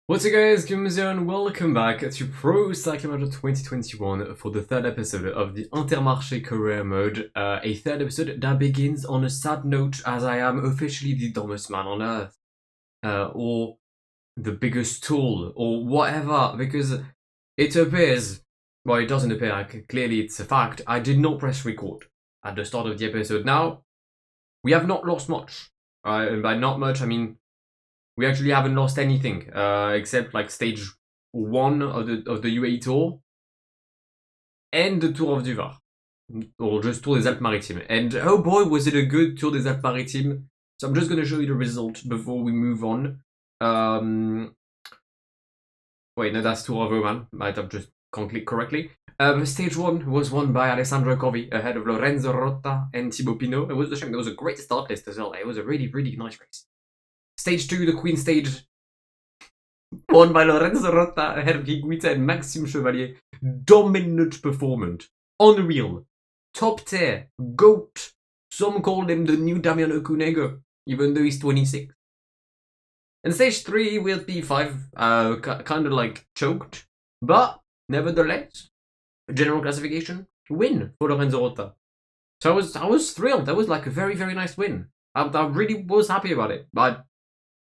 What's up guys, Guillaume here and welcome back to Pro Cycling Mode 2021 for the third episode of the Intermarché career mode. A third episode that begins on a sad note as I am officially the dumbest man on earth. Or the biggest tool, or whatever, because it appears, well it doesn't appear, clearly it's a fact, I did not press record at the start of the episode. Now, we have not lost much, and by not much I mean we actually haven't lost anything, except like stage 1 of the UAE tour and the Tour of du Var, or just Tour des Alpes-Maritimes. And oh boy, was it a good Tour des Alpes-Maritimes. So I'm just going to show you the result before we move on. Wait, no, that's Tour of Oman. Might have just can't click correctly. Stage 1 was won by Alessandro Covi ahead of Lorenzo Rota and Thibaut Pinot. It was a shame. There was a great start list as well. It was a really, really nice race. Stage 2, the Queen Stage, won by Lorenzo Rota ahead of Higuita and Maxime Chevalier. Dominant performance. Unreal. Top tier. GOAT. Some called him the new Damiano Cunego, even though he's 26. And stage 3 with P5, kind of like choked, but nevertheless, general classification, win for Lorenzo Rota. So I was thrilled. That was like a very, very nice win. I really was happy about it, but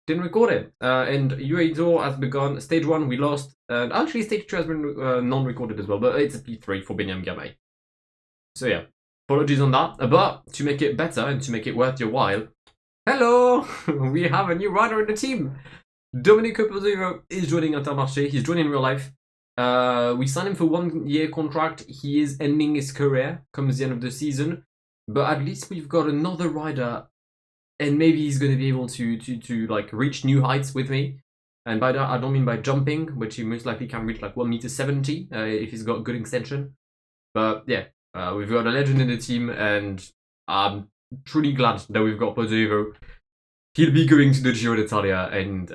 didn't record it. And UAE Tour has begun. Stage 1 we lost. Actually, stage 2 has been non-recorded as well, but it's a P3 for Guillaume. So yeah, apologies on that. But to make it better and to make it worth your while, hello! We have a new rider in the team. Domenico Pozzo is joining Intermarché. He's joining in real life. We signed him for 1 year contract. He is ending his career comes the end of the season. But at least we've got another rider, and maybe he's going to be able to like reach new heights with me. And by that I don't mean by jumping, which he most likely can reach like 1.70 m if he's got good extension. But yeah, we've got a legend in the team, and I'm truly glad that we've got Pozzo. He'll be going to the Giro d'Italia, and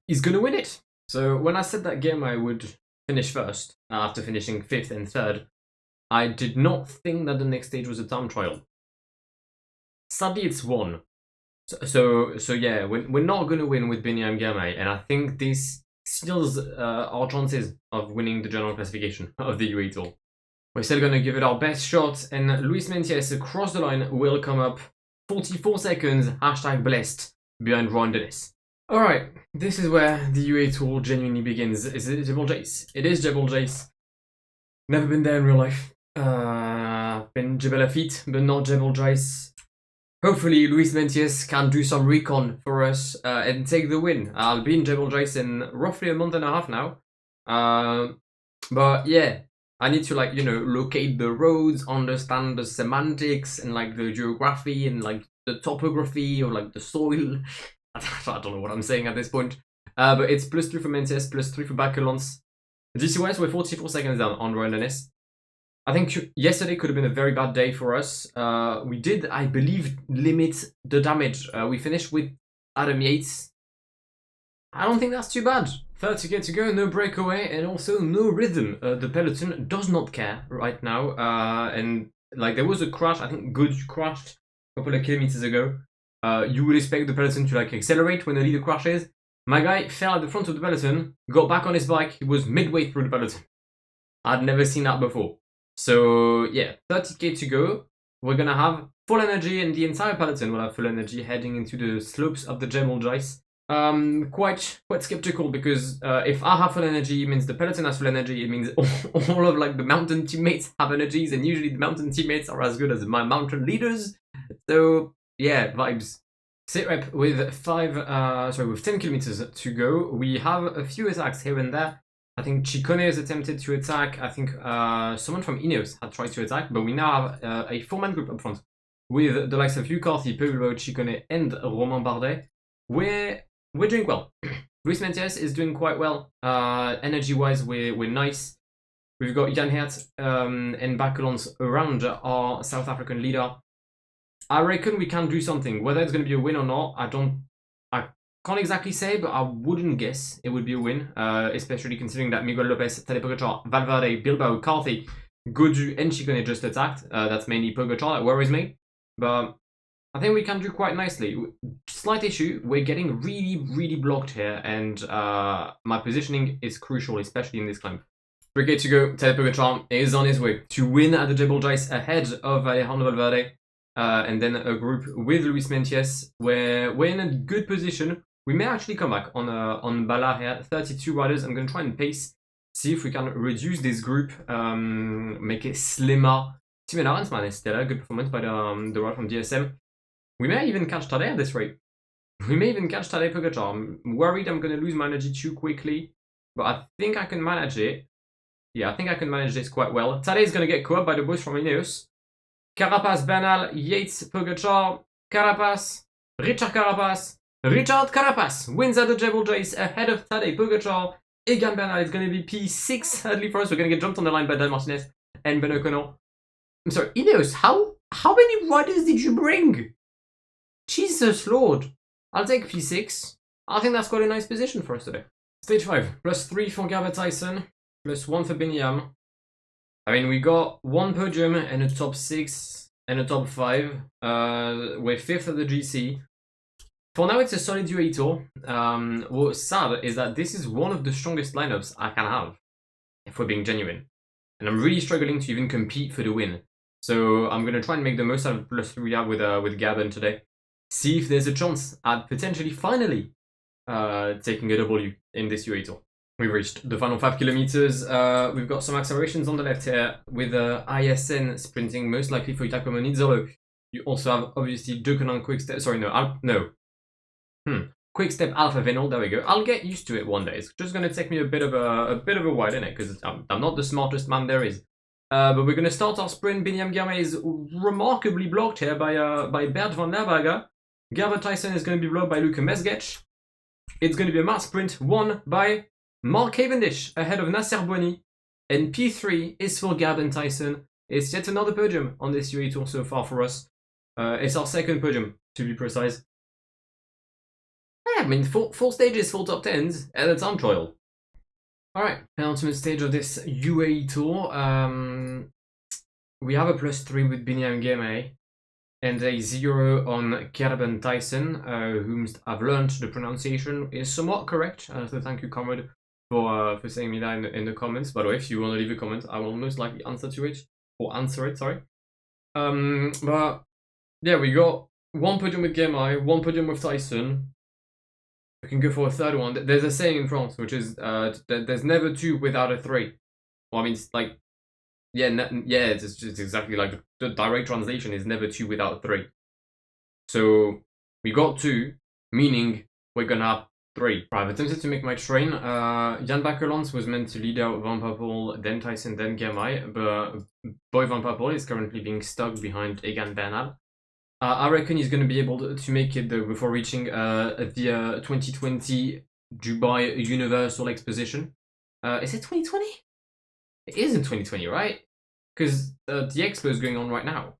he's going to win it. So when I said that game I would finish first after finishing 5th and 3rd, I did not think that the next stage was a time trial. Sadly, it's 1. So yeah, we're not going to win with Guillaume, and I think this steals our chances of winning the general classification of the UAE Tour. We're still going to give it our best shot, and Luis Mentiès across the line will come up 44 seconds, #blessed, behind Rohan Dennis. Alright, this is where the UAE Tour genuinely begins. Is it Jebel Jais? It is Jebel Jais. Never been there in real life. Been Jebel Lafitte, but not Jebel Jais. Hopefully Luis Mentiès can do some recon for us and take the win. I'll be in Jebel Jais in roughly a month and a half now. But yeah, I need to locate the roads, understand the semantics and like the geography and like the topography of like the soil. I don't know what I'm saying at this point. But it's +3 for Mentiès, +3 for Bakelons. GC-wise, we're 44 seconds down on Rohan Dennis. I think yesterday could have been a very bad day for us. We did, I believe, limit the damage. We finished with Adam Yates. I don't think that's too bad. 30k to go, no breakaway, and also no rhythm. The peloton does not care right now. And like there was a crash. I think Good crashed a couple of kilometers ago. You would expect the peloton to like accelerate when the leader crashes. My guy fell at the front of the peloton, got back on his bike. He was midway through the peloton. I'd never seen that before. So yeah, 30k to go. We're gonna have full energy, and the entire peloton will have full energy heading into the slopes of the Jebel Jais. Quite skeptical, because if I have full energy, it means the peloton has full energy. It means all of like the mountain teammates have energies, and usually the mountain teammates are as good as my mountain leaders. So yeah, vibes. Sit rep with 10 kilometers to go. We have a few attacks here and there. I think Ciccone has attempted to attack. I think someone from Ineos had tried to attack, but we now have a 4-man group up front with the likes of Hugh Carthy, Peugeot, Ciccone, and Romain Bardet. We're doing well. Luis Mentiès is doing quite well. Energy-wise, we're nice. We've got Jan Hert and Bakelons around our South African leader. I reckon we can do something. Whether it's going to be a win or not, I can't exactly say, but I wouldn't guess it would be a win, especially considering that Miguel Lopez, Tadej Pogacar, Valverde, Bilbao, Carthy, Godu, and Ciccone just attacked. That's mainly Pogacar that worries me. But I think we can do quite nicely. Slight issue, we're getting really blocked here, and my positioning is crucial, especially in this climb. 3k to go, Tadej Pogacar is on his way to win at the Jebel Jais ahead of Alejandro Valverde, and then a group with Luis Meintjes, where we're in a good position. We may actually come back on Bala here, 32 riders. I'm going to try and pace, see if we can reduce this group, make it slimmer. Team Arensman is stellar, good performance by the ride from DSM. We may even catch Tadej at this rate. We may even catch Tadej Pogacar. I'm worried I'm going to lose my energy too quickly, but I think I can manage it. Yeah, I think I can manage this quite well. Tadej is going to get caught by the boys from Ineos. Carapaz, Bernal, Yates, Pogacar, Carapaz, Richard Carapaz. Richard Carapaz wins at the Jebel Jais ahead of Tadej Pogacar. Egan Bernal is going to be P6 early for us. We're going to get jumped on the line by Dan Martinez and Ben O'Connell. I'm sorry, Ineos, how many riders did you bring? Jesus Lord. I'll take P6. I think that's quite a nice position for us today. Stage 5, +3 for Gavin Tyson, +1 for Binyam. I mean, we got one podium and a top 6 and a top 5. We're 5th at the GC. For now, it's a solid UAE tour. What's sad is that this is one of the strongest lineups I can have, if we're being genuine. And I'm really struggling to even compete for the win. So I'm going to try and make the most out of +3 we have with Gavin today. See if there's a chance at potentially finally taking a W in this UAE tour. We've reached the final 5 kilometers. We've got some accelerations on the left here with ISN sprinting, most likely for Jacopo Nizzolo. You also have obviously Dukenan Quickstep. Sorry, no. Quickstep Alpha Vinyl. There we go. I'll get used to it one day. It's just going to take me a bit of a while in it because I'm not the smartest man there is. But we're going to start our sprint. Binyam Girmay is remarkably blocked here by Bert van Lerberger. Gavin Tyson is going to be blocked by Luka Mesgec. It's going to be a mass sprint won by Mark Cavendish ahead of Nasser Boigny. And P3 is for Gavin Tyson. It's yet another podium on this UAE tour so far for us. It's our second podium, to be precise. Yeah, I mean, 4 stages, 4 top 10s, and a time trial. Alright, penultimate stage of this UAE tour. We have a +3 with Binyam Girmay and a 0 on Gavin Tyson, whom I've learned the pronunciation is somewhat correct. So thank you, comrade, for saying me that in the comments. By the way, if you want to leave a comment, I will most likely answer it, sorry. But yeah, we got one podium with Girmay, one podium with Tyson. We can go for a third one. There's a saying in France, which is there's never 2 without a 3. Well, I mean, it's like, it's just exactly like the direct translation is never 2 without 3. So we got 2, meaning we're gonna have 3. Right, I've attempted to make my train. Jan Bakelans was meant to lead out Van Poppel, then Tyson, then Girmay, but Boy Van Poppel is currently being stuck behind Egan Bernal. I reckon he's going to be able to make it though before reaching the 2020 Dubai Universal Exposition. Is it 2020? It is in 2020, right? Because the expo is going on right now.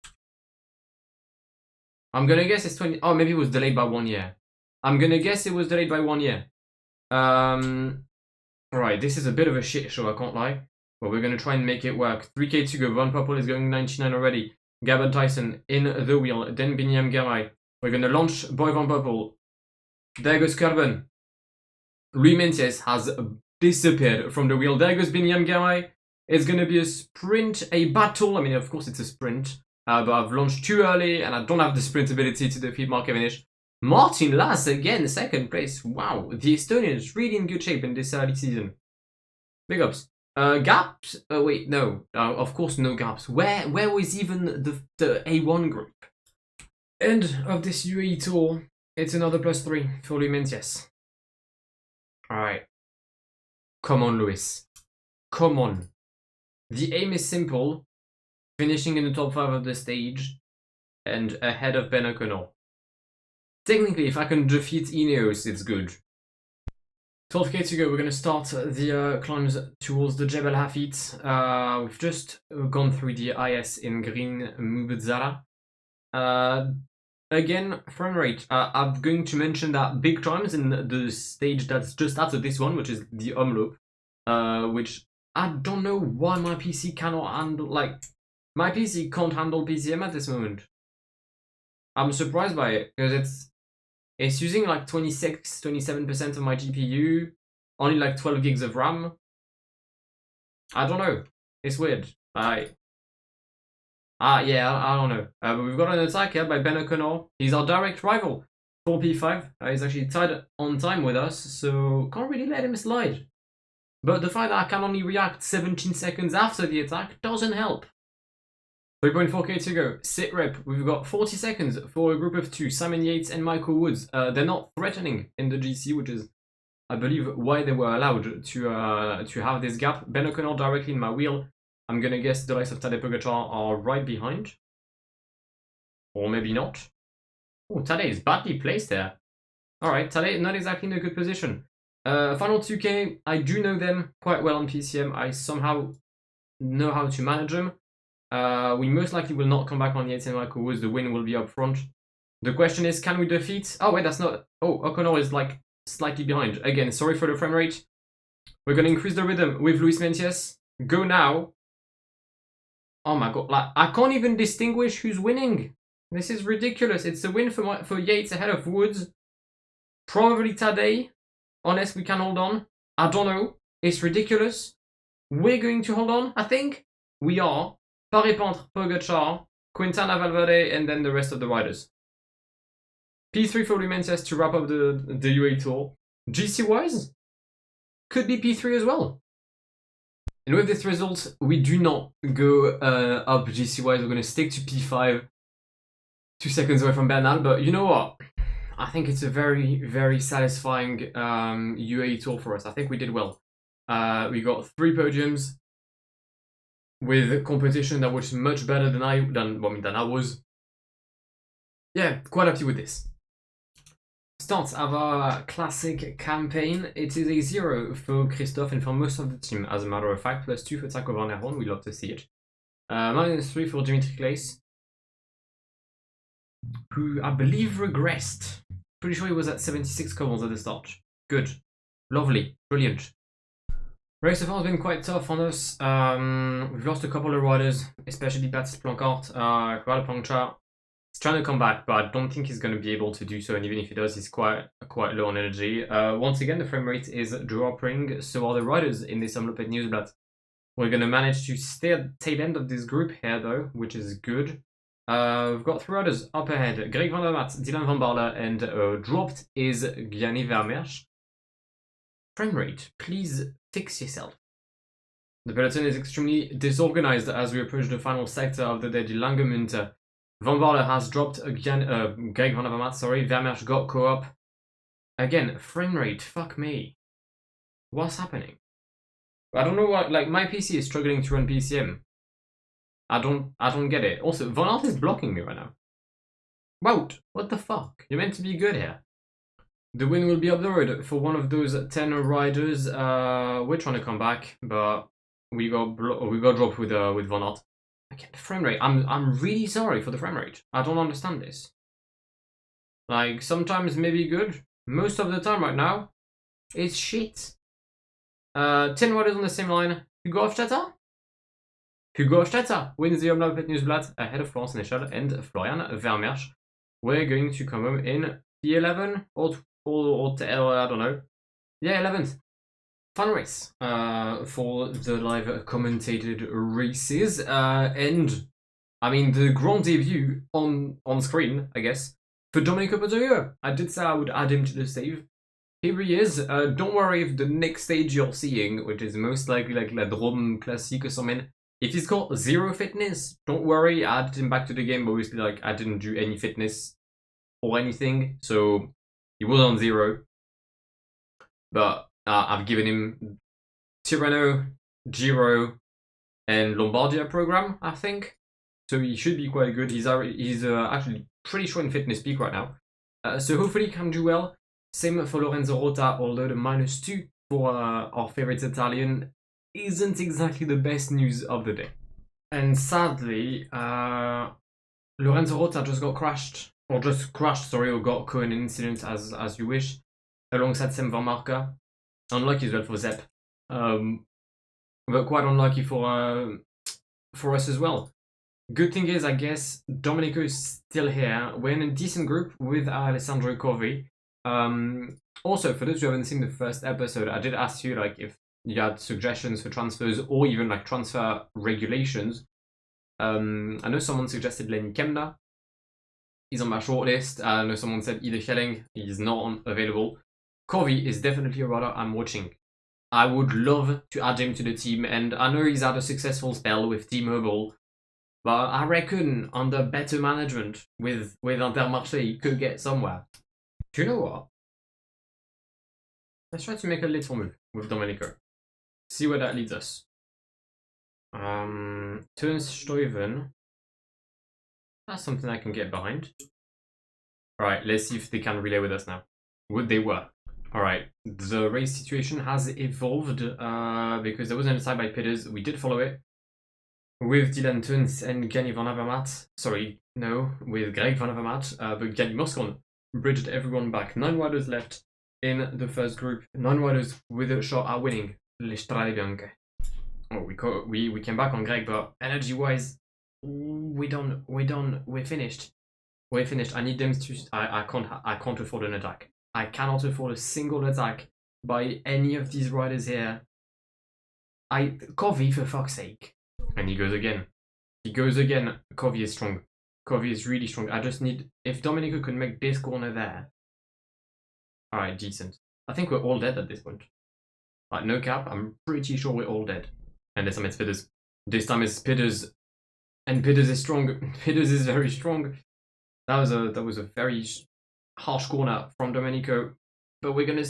I'm going to guess it's 20... Oh, maybe it was delayed by 1 year. I'm going to guess it was delayed by 1 year. Alright, this is a bit of a shit show, I can't lie. But we're going to try and make it work. 3k to go. Van Poppel is going 99 already. Gavin Tyson in the wheel, then Binyam Girmay. We're going to launch Boy Van Poppel. There goes Kerben. Luis Meintjes has disappeared from the wheel. There goes Binyam Girmay. It's going to be a sprint, a battle. I mean, of course it's a sprint. But I've launched too early and I don't have the sprint ability to defeat Mark Cavendish. Martin Lass again, 2nd place. Wow, the Estonian is really in good shape in this early season. Big ups. Gaps? Wait, no. Of course no gaps. Where was even the A1 group? End of this UAE tour. It's another +3 for Luis Meintjes. Alright. Come on, Luis. Come on. The aim is simple. Finishing in the top 5 of the stage. And ahead of Ben O'Connell. Technically, if I can defeat Ineos, it's good. 12k to go, we're going to start the climbs towards the Jebel Hafid. We've just gone through the IS in green Mubazzara. Again, frame rate. I'm going to mention that big times in the stage that's just after this one, which is the Omloop. Which I don't know why my PC cannot handle, like, my PC can't handle PCM at this moment. I'm surprised by it because it's using like 27% of my GPU, only like 12 gigs of RAM. I don't know. It's weird. Yeah, I don't know. But we've got an attack here by Ben O'Connor. He's our direct rival. 4p5. He's actually tied on time with us, so can't really let him slide. But the fact that I can only react 17 seconds after the attack doesn't help. 3.4k to go. Sit rep. We've got 40 seconds for a group of two, Simon Yates and Michael Woods. They're not threatening in the GC, which is, I believe, why they were allowed to have this gap. Ben O'Connor directly in my wheel. I'm gonna guess the likes of Tadej Pogacar are right behind. Or maybe not. Oh, Tadej is badly placed there. Alright, Tadej not exactly in a good position. Final 2k, I do know them quite well on PCM. I somehow know how to manage them. We most likely will not come back on Yates and Michael Woods. The win will be up front. The question is, can we defeat... Oh, wait, that's not... Oh, O'Connor is like slightly behind. Again, sorry for the frame rate. We're going to increase the rhythm with Luis Mencius. Go now. Oh my god, like, I can't even distinguish who's winning. This is ridiculous. It's a win for Yates ahead of Woods. Probably Tadej, unless we can hold on. I don't know. It's ridiculous. We're going to hold on, I think. We are. Paris-Pentre, Pogacar, Quintana Valverde, and then the rest of the riders. P3 for Lumences to wrap up the UAE Tour. GC-wise, could be P3 as well. And with this result, we do not go up GC-wise. We're going to stick to P5. 2 seconds away from Bernal, but you know what? I think it's a very, very satisfying UAE Tour for us. I think we did well. We got 3 podiums with competition that was much better than I was. Yeah, quite happy with this. Start of our classic campaign. It is a 0 for Christophe and for most of the team, as a matter of fact. +2 for Taco Van Herron. We love to see it. -3 for Dimitri Claes, who I believe regressed. Pretty sure he was at 76 covers at the start. Good. Lovely. Brilliant. Race so far has been quite tough on us. We've lost a couple of riders, especially Baptiste Plancart. Qual Plancha. He's trying to come back, but I don't think he's going to be able to do so, and even if he does, he's quite low on energy. Once again, the frame rate is dropping, so are the riders in this Omlopet Newsblad. We're going to manage to stay at the tail end of this group here, though, which is good. We've got 3 riders up ahead. Greg van der Maat, Dylan van Baarle, and dropped is Gianni Vermeersch. Frame rate, please fix yourself. The peloton is extremely disorganized as we approach the final sector of the day, the Langemunte. Van Baarle has dropped again, Greg van der Maat, sorry, Vermeersch got co-op. Again, frame rate, fuck me. What's happening? I don't know what, like, my PC is struggling to run PCM. I don't get it. Also, Van Aert is blocking me right now. Wout, what the fuck? You're meant to be good here. The win will be up the road for one of those 10 riders. We're trying to come back, but we got dropped with Van Aert. Again, the frame rate. I'm really sorry for the frame rate. I don't understand this. Like, sometimes maybe good. Most of the time right now, it's shit. 10 riders on the same line. Hugo Hofstetter? Hugo Hofstetter wins the Omlopet Newsblad ahead of Florence Neschel and Florian Vermeersch. We're going to come home in P11 or I don't know. Yeah, 11th. Fun race for the live commentated races. And, I mean, the grand debut on screen, I guess, for Domenico Pozzorio. I did say I would add him to the save. Here he is. Don't worry if the next stage you're seeing, which is most likely like La Drôme Classique or something, if he's got 0 fitness, don't worry, I added him back to the game. Obviously, like, I didn't do any fitness or anything, so he was on 0. But I've given him Tirreno, Giro, and Lombardia program, I think. So he should be quite good. He's actually pretty sure in fitness peak right now. So hopefully he can do well. Same for Lorenzo Rota, although the -2 for our favorite Italian isn't exactly the best news of the day. And sadly, Lorenzo Rota just got crashed, or got caught in an incident, as you wish, alongside Sam Van Marke. Unlucky as well for Zep, but quite unlucky for us as well. Good thing is, I guess, Domenico is still here. We're in a decent group with Alessandro Covi. Also, for those who haven't seen the first episode, I did ask you like if you had suggestions for transfers or even like transfer regulations. I know someone suggested Lenny Kemna. He's on my shortlist. I know someone said Ide Schelling. He's not available. Covi is definitely a rider I'm watching. I would love to add him to the team, and I know he's had a successful spell with T-Mobile. But I reckon under better management with Intermarché, he could get somewhere. Do you know what? Let's try to make a little move with Domenico. See where that leads us. Turnstuyven. That's something I can get behind. Alright, let's see if they can relay with us now. Would they work? Alright, the race situation has evolved because there was an attack by Peters. We did follow it. With Dylan Tuns and Gany Van Avermaet. Sorry, no, with Greg Van Avermaet. But Gany Moscon bridged everyone back. 9 riders left in the first group. 9 riders with a shot at winning Le Strade Bianche. Oh, we came back on Greg, but energy-wise, we're finished. We're finished. I need them to. I can't afford an attack. I cannot afford a single attack by any of these riders here. Covi, for fuck's sake. And he goes again. He goes again. Covi is strong. Covi is really strong. I just need... If Domenico could make this corner there... Alright, decent. I think we're all dead at this point. Like, no cap, I'm pretty sure we're all dead. And this time it's Pitters. This time it's Pitters. And Pitters is strong. Pitters is very strong. That was a very harsh corner from Domenico. But we're gonna...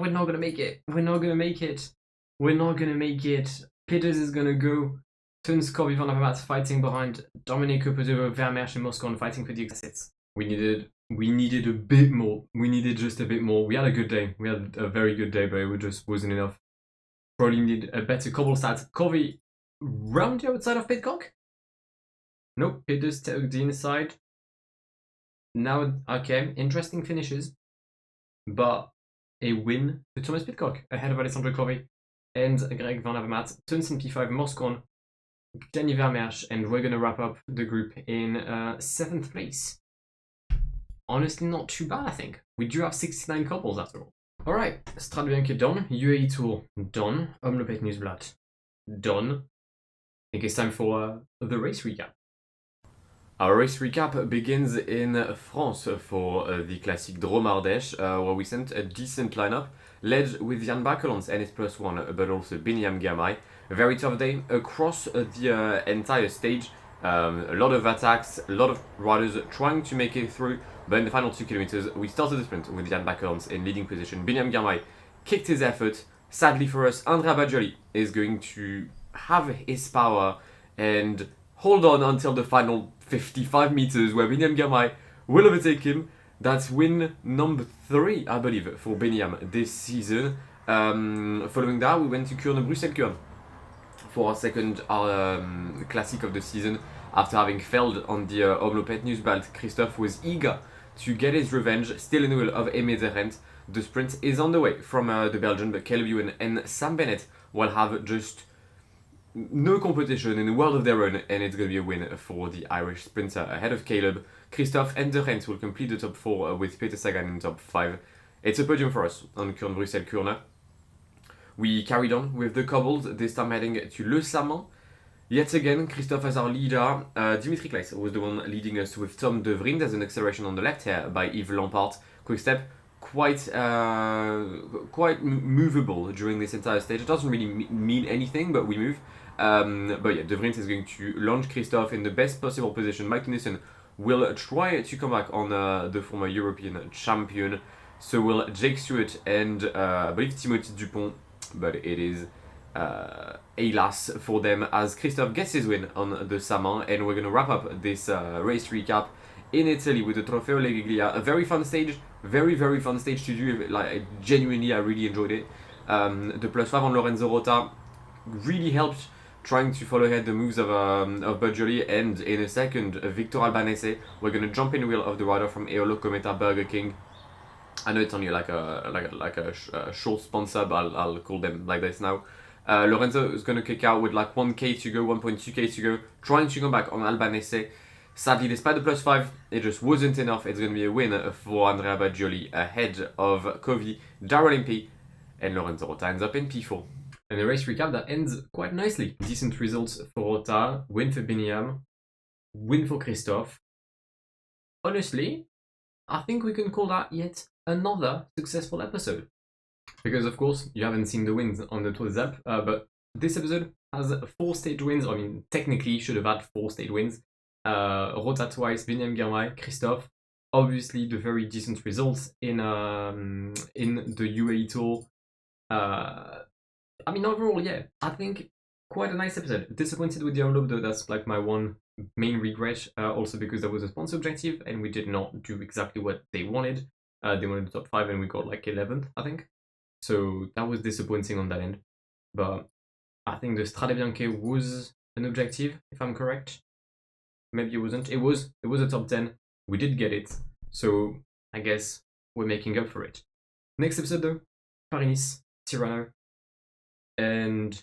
we're not gonna make it. We're not gonna make it. We're not gonna make it. Pitters is gonna go. Tuns, Covi, Van Avermaet fighting behind. Domenico, Pedro, Vermeersch, and Moscon fighting for the assets. We needed a bit more. We needed just a bit more. We had a good day. We had a very good day, but it just wasn't enough. Probably need a better cobble stat. Covi round the outside of Pitcock? Nope, Pitters took the inside. Now, okay, interesting finishes. But a win for Thomas Pitcock ahead of Alessandro Covi and Greg Van Avermaet. Tuns in P5, Moscon, Danny Vermeersch, and we're gonna wrap up the group in 7th place. Honestly, not too bad, I think. We do have 69 couples after all. Alright, Strade Bianche done, UAE Tour done, Omloop Nieuwsblad done. I think it's time for the race recap. Our race recap begins in France for the classic Drôme Ardèche, where we sent a decent lineup, led with Jan Bakelans and his +1, but also Binyam Girmay. A very tough day across the entire stage. A lot of attacks, a lot of riders trying to make it through, but in the final 2 kilometers, we started the sprint with Jan Bakelans in leading position. Binyam Girmay kicked his effort. Sadly for us, Andrea Bajoli is going to have his power and hold on until the final 55 meters, where Binyam Girmay will overtake him. That's win number 3, I believe, for Binyam this season. Following that, we went to Kuurne Bruxelles-Kuurne for our second classic of the season. After having failed on the Omloop Nieuwsblad, Christophe was eager to get his revenge, still in the wheel of Aimé de Rent. The sprint is on the way from the Belgian, but Caleb Ewan and Sam Bennett will have just no competition in a world of their own, and it's going to be a win for the Irish sprinter. Ahead of Caleb, Christophe and de Rent will complete the top 4 with Peter Sagan in top 5. It's a podium for us on Kuurne Bruxelles-Kuurne. We carried on with the cobbles, this time heading to Le Saman. Yet again, Christophe as our leader. Dimitri Claes was the one leading us with Tom de Vriend as an acceleration on the left here by Yves Lampard. Quick step, quite movable during this entire stage. It doesn't really mean anything, but we move. But yeah, De Vriend is going to launch Christophe in the best possible position. Mike Nissen will try to come back on the former European champion. So will Jake Stewart and I believe Timothy Dupont, but it is hélas for them as Christophe gets his win on the Saman, and we're going to wrap up this race recap in Italy with the Trofeo Legiglia. A very fun stage, very fun stage to do. Like genuinely, I really enjoyed it. The +5 on Lorenzo Rota really helped trying to follow ahead the moves of Bajoli, and in a second, Victor Albanese. We're going to jump in the wheel of the rider from Eolo Cometa Burger King. I know it's only like a short sponsor, but I'll call them like this now. Lorenzo is going to kick out with like 1k to go, 1.2k to go, trying to come back on Albanese. Sadly, despite the +5, it just wasn't enough. It's going to be a win for Andrea Baggioli ahead of Covey, Darrell MP, and Lorenzo Rota ends up in P4. And a race recap that ends quite nicely. Decent results for Rota, win for Biniam, win for Christophe. Honestly, I think we can call that yet another successful episode. Because of course, you haven't seen the wins on the Tour des Alpes, but this episode has 4 stage wins. I mean, technically should have had 4 stage wins. Rota twice, Biniam Girmay, Christophe. Obviously, the very decent results in the UAE Tour. I mean, overall, yeah, I think quite a nice episode. Disappointed with the envelope, though. That's like my one main regret. Also because there was a sponsor objective and we did not do exactly what they wanted. They wanted the top 5 and we got like 11th, I think. So that was disappointing on that end. But I think the Strade Bianche was an objective, if I'm correct. Maybe it wasn't. It was a top 10. We did get it. So I guess we're making up for it. Next episode though, Paris, Tirano. And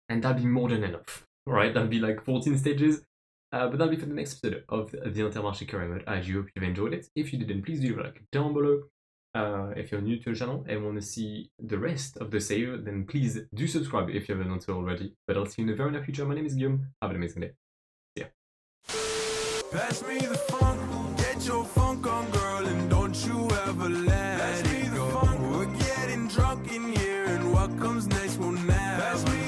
that'll be more than enough. Alright, that'll be like 14 stages. But that'll be for the next episode of the Intermarché career mode. I hope you've enjoyed it. If you didn't, please leave a like down below. If you're new to the channel and want to see the rest of the save, then please do subscribe if you haven't done so already. But I'll see you in the very near future. My name is Guillaume. Have an amazing day. See ya. Pass me the funk, get your funk on, girl, and don't you ever let Pass me the funk, we're getting drunk in here, and what comes next will never. Pass me